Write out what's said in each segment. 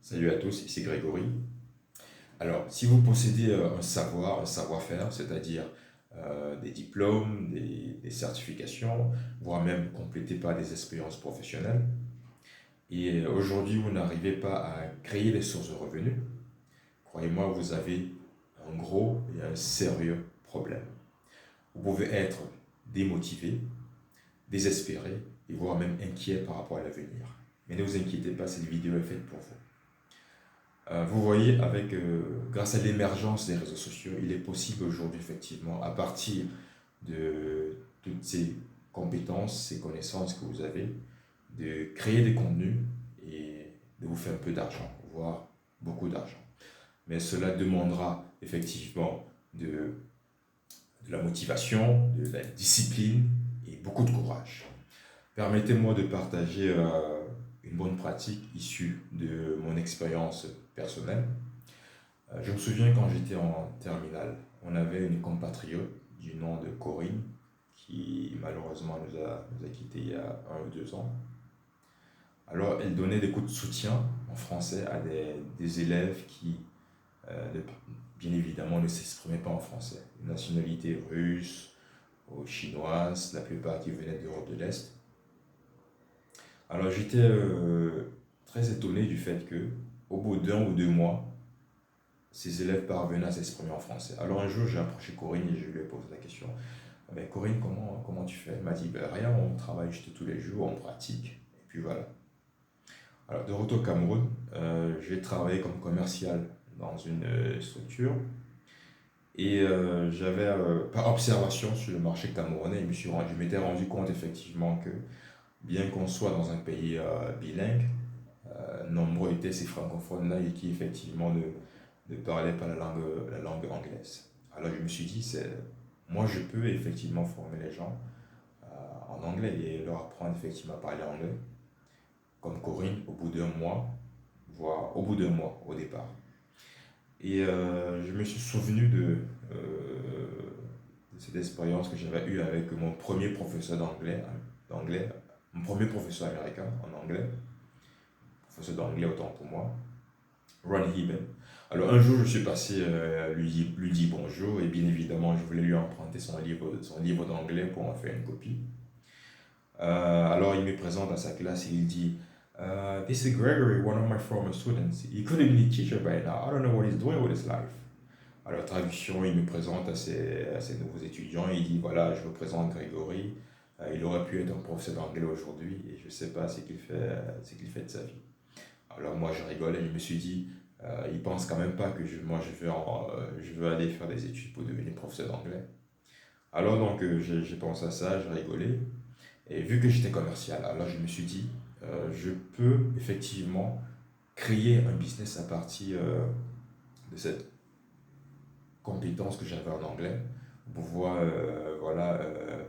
Salut à tous, ici Grégory. Alors, si vous possédez un savoir-faire, c'est-à-dire des diplômes, des certifications, voire même complété par des expériences professionnelles, et aujourd'hui vous n'arrivez pas à créer des sources de revenus, croyez-moi, vous avez un gros et un sérieux problème. Vous pouvez être démotivé, désespéré, et voire même inquiet par rapport à l'avenir. Mais ne vous inquiétez pas, cette vidéo est faite pour vous. Vous voyez, grâce à l'émergence des réseaux sociaux, il est possible aujourd'hui, effectivement, à partir de toutes ces compétences, ces connaissances que vous avez, de créer des contenus et de vous faire un peu d'argent, voire beaucoup d'argent. Mais cela demandera effectivement de la motivation, de la discipline et beaucoup de courage. Permettez-moi de partager une bonne pratique issue de mon expérience personnelle. Je me souviens quand j'étais en terminale, on avait une compatriote du nom de Corinne qui malheureusement nous a quittés il y a 1 ou 2 ans. Alors elle donnait des coups de soutien en français à des élèves qui, bien évidemment, ne s'exprimaient pas en français. Une nationalité russe ou chinoise, la plupart qui venaient d'Europe de l'Est. Alors j'étais très étonné du fait que, au bout d'1 ou 2 mois, ces élèves parvenaient à s'exprimer en français. Alors un jour, j'ai approché Corinne et je lui ai posé la question. Ah ben, Corinne, comment tu fais? Elle m'a dit, ben, rien, on travaille juste tous les jours, on pratique. Et puis voilà. Alors de retour au Cameroun, j'ai travaillé comme commercial dans une structure. Et j'avais, par observation sur le marché camerounais, je m'étais rendu compte effectivement que, bien qu'on soit dans un pays bilingue, nombreux étaient ces francophones-là et qui effectivement ne parlaient pas la langue anglaise. Alors je me suis dit, moi je peux effectivement former les gens en anglais et leur apprendre effectivement à parler anglais, comme Corinne au bout d'1 mois, voire au bout d'1 mois au départ. Et je me suis souvenu de cette expérience que j'avais eue avec mon premier professeur d'anglais, mon premier professeur américain en anglais, professeur d'anglais autant pour moi, Ron Heben. Alors un jour, je suis passé lui dire bonjour et bien évidemment, je voulais lui emprunter son livre d'anglais pour en faire une copie. Alors il me présente à sa classe et il dit This is Gregory, one of my former students. He could be a teacher by now. I don't know what he's doing with his life. Alors traduction, il me présente à ses nouveaux étudiants et il dit voilà, je vous présente Grégory. Il aurait pu être un professeur d'anglais aujourd'hui et je ne sais pas ce qu'il fait de sa vie. Alors moi je rigolais, je me suis dit, il pense quand même pas que je veux aller faire des études pour devenir professeur d'anglais. Alors donc j'ai pensé à ça, j'ai rigolé. Et vu que j'étais commercial, alors je me suis dit, je peux effectivement créer un business à partir de cette compétence que j'avais en anglais, pour pouvoir euh,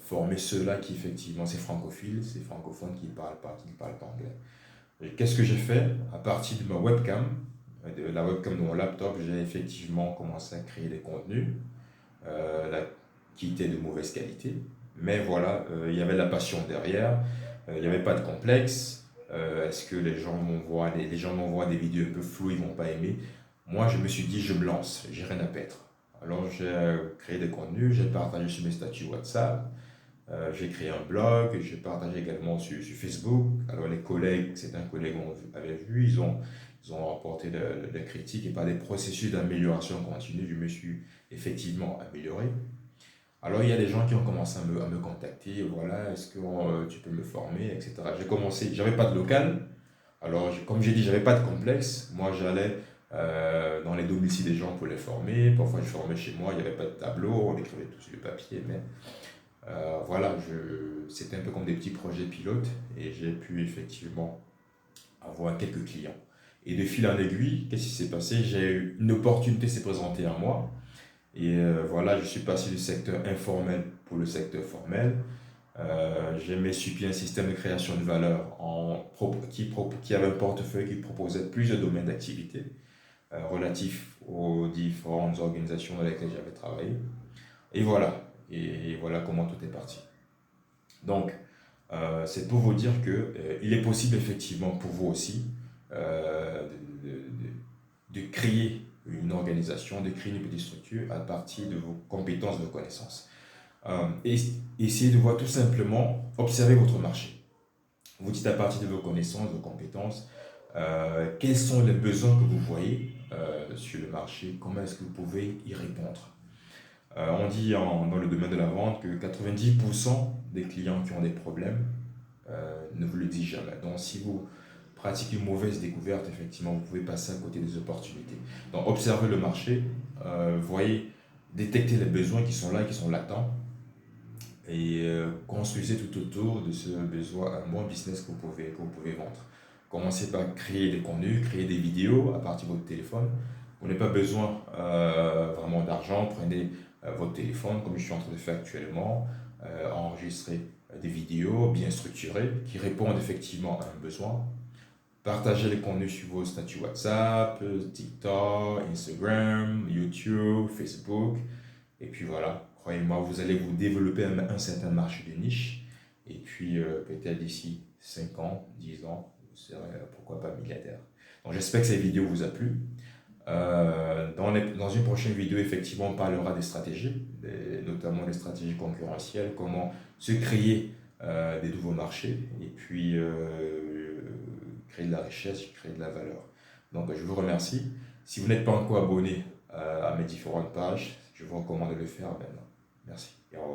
former ceux-là qui effectivement, c'est francophiles, c'est francophones qui ne parlent pas anglais. Qu'est-ce que j'ai fait? À partir de ma webcam, de la webcam de mon laptop, j'ai effectivement commencé à créer des contenus qui étaient de mauvaise qualité. Mais voilà, il y avait de la passion derrière, il n'y avait pas de complexe. Est-ce que les gens m'envoient des vidéos un peu floues, ils ne vont pas aimer? Moi, je me suis dit, je me lance, j'ai rien à perdre. Alors j'ai créé des contenus, j'ai partagé sur mes statuts WhatsApp. J'ai créé un blog, j'ai partagé également sur Facebook. Alors les collègues, certains collègues avaient vu, ils ont rapporté des critiques et par des processus d'amélioration continue, je me suis effectivement amélioré. Alors il y a des gens qui ont commencé à me contacter, voilà, est-ce que tu peux me former, etc. J'ai commencé, j'avais pas de local, alors comme j'ai dit, j'avais pas de complexe. Moi j'allais dans les domiciles des gens pour les former, parfois je formais chez moi, il n'y avait pas de tableau, on écrivait tout sur le papier, mais voilà, c'était un peu comme des petits projets pilotes et j'ai pu effectivement avoir quelques clients. Et de fil en aiguille, qu'est-ce qui s'est passé? J'ai eu une opportunité s'est présentée à moi et voilà, je suis passé du secteur informel pour le secteur formel. J'ai mis sur pied un système de création de valeur qui avait un portefeuille qui proposait plusieurs domaines d'activité relatifs aux différentes organisations dans lesquelles j'avais travaillé. Et voilà, et voilà comment tout est parti. Donc, C'est pour vous dire que il est possible effectivement pour vous aussi de créer une organisation, de créer une petite structure à partir de vos compétences, de vos connaissances. Et essayez de voir tout simplement, observer votre marché. Vous dites à partir de vos connaissances, de vos compétences, quels sont les besoins que vous voyez sur le marché, comment est-ce que vous pouvez y répondre. On dit dans le domaine de la vente que 90% des clients qui ont des problèmes ne vous le disent jamais. Donc si vous pratiquez une mauvaise découverte, effectivement, vous pouvez passer à côté des opportunités. Donc observez le marché, voyez, détectez les besoins qui sont là, qui sont latents, et construisez tout autour de ce besoin un bon business que vous pouvez vendre. Commencez par créer des contenus, créer des vidéos à partir de votre téléphone. Vous n'avez pas besoin vraiment d'argent. Prenez votre téléphone, comme je suis en train de faire actuellement, enregistrez des vidéos bien structurées qui répondent effectivement à un besoin. Partagez les contenus sur vos statuts WhatsApp, TikTok, Instagram, YouTube, Facebook. Et puis voilà, croyez-moi, vous allez vous développer un certain marché de niche. Et puis peut-être d'ici 5 ans, 10 ans, vous serez pourquoi pas milliardaire. Donc j'espère que cette vidéo vous a plu. Dans une prochaine vidéo, effectivement, on parlera des stratégies, notamment des stratégies concurrentielles, comment se créer des nouveaux marchés et puis créer de la richesse, créer de la valeur. Donc je vous remercie. Si vous n'êtes pas encore abonné à mes différentes pages, je vous recommande de le faire maintenant. Merci et au revoir.